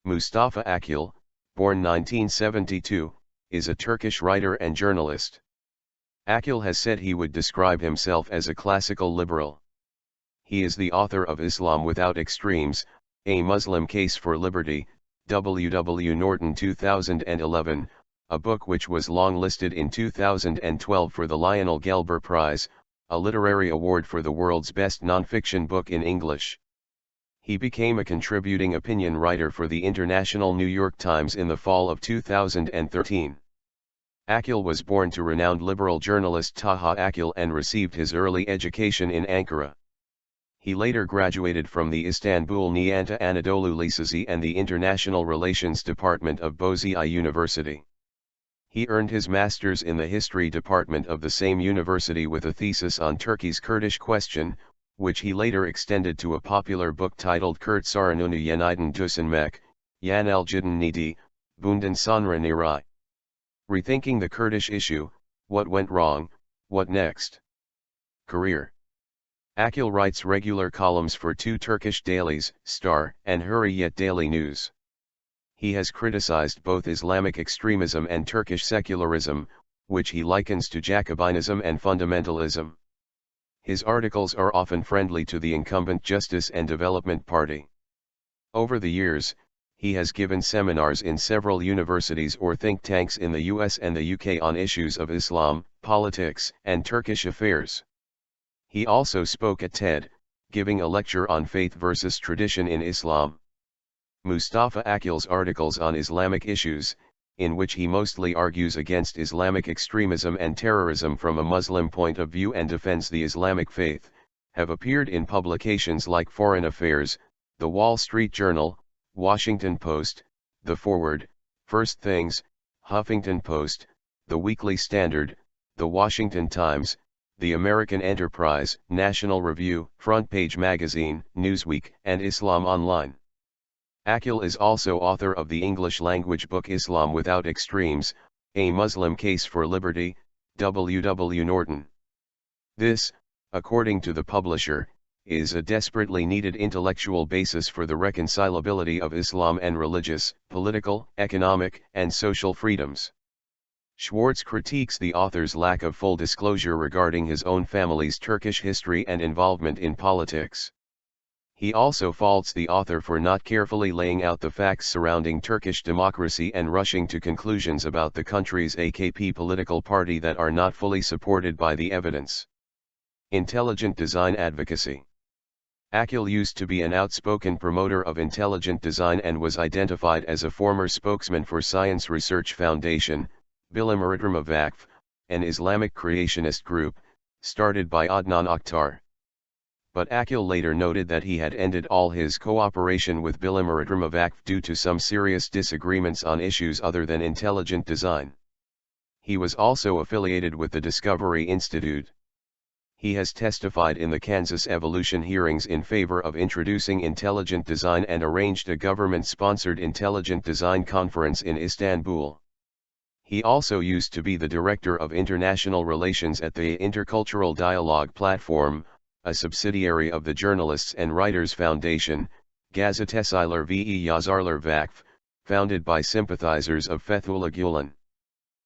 Mustafa Akyol, born 1972, is a Turkish writer and journalist. Akyol has said he would describe himself as a classical liberal. He is the author of Islam Without Extremes, A Muslim Case for Liberty, W. Norton 2011, a book which was long-listed in 2012 for the Lionel Gelber Prize, a literary award for the world's best non-fiction book in English. He became a contributing opinion writer for the International New York Times in the fall of 2013. Akyol was born to renowned liberal journalist Taha Akyol and received his early education in Ankara. He later graduated from the Istanbul Nişantaşı Anadolu Lisesi and the International Relations Department of Boğaziçi University. He earned his master's in the history department of the same university with a thesis on Turkey's Kurdish question, which he later extended to a popular book titled Kürt Sorununu Yeniden Düşünmek, Yanlış Giden Neydi, Bundan Sonra Nereye. Rethinking the Kurdish Issue, What Went Wrong, What Next? Career. Akyol writes regular columns for two Turkish dailies, Star and Hürriyet Daily News. He has criticized both Islamic extremism and Turkish secularism, which he likens to Jacobinism and fundamentalism. His articles are often friendly to the incumbent Justice and Development Party. Over the years, he has given seminars in several universities or think tanks in the US and the UK on issues of Islam, politics, and Turkish affairs. He also spoke at TED, giving a lecture on faith versus tradition in Islam. Mustafa Akyol's articles on Islamic issues, in which he mostly argues against Islamic extremism and terrorism from a Muslim point of view and defends the Islamic faith, have appeared in publications like Foreign Affairs, The Wall Street Journal, Washington Post, The Forward, First Things, Huffington Post, The Weekly Standard, The Washington Times, The American Enterprise, National Review, Front Page Magazine, Newsweek, and Islam Online. Akyol is also author of the English-language book Islam Without Extremes, A Muslim Case for Liberty, W. Norton. This, according to the publisher, is a desperately needed intellectual basis for the reconcilability of Islam and religious, political, economic, and social freedoms. Schwartz critiques the author's lack of full disclosure regarding his own family's Turkish history and involvement in politics. He also faults the author for not carefully laying out the facts surrounding Turkish democracy and rushing to conclusions about the country's AKP political party that are not fully supported by the evidence. Intelligent design advocacy. Akyol used to be an outspoken promoter of intelligent design and was identified as a former spokesman for Science Research Foundation, Bilim Öğretimi Vakfı, an Islamic creationist group, started by Adnan Oktar. But Akyol later noted that he had ended all his cooperation with Bilim Öğretimi Vakfı due to some serious disagreements on issues other than intelligent design. He was also affiliated with the Discovery Institute. He has testified in the Kansas Evolution hearings in favor of introducing intelligent design and arranged a government-sponsored intelligent design conference in Istanbul. He also used to be the director of international relations at the Intercultural Dialogue Platform, a subsidiary of the Journalists and Writers Foundation, Gazeteciler ve Yazarlar Vakfı, founded by sympathizers of Fethullah Gulen.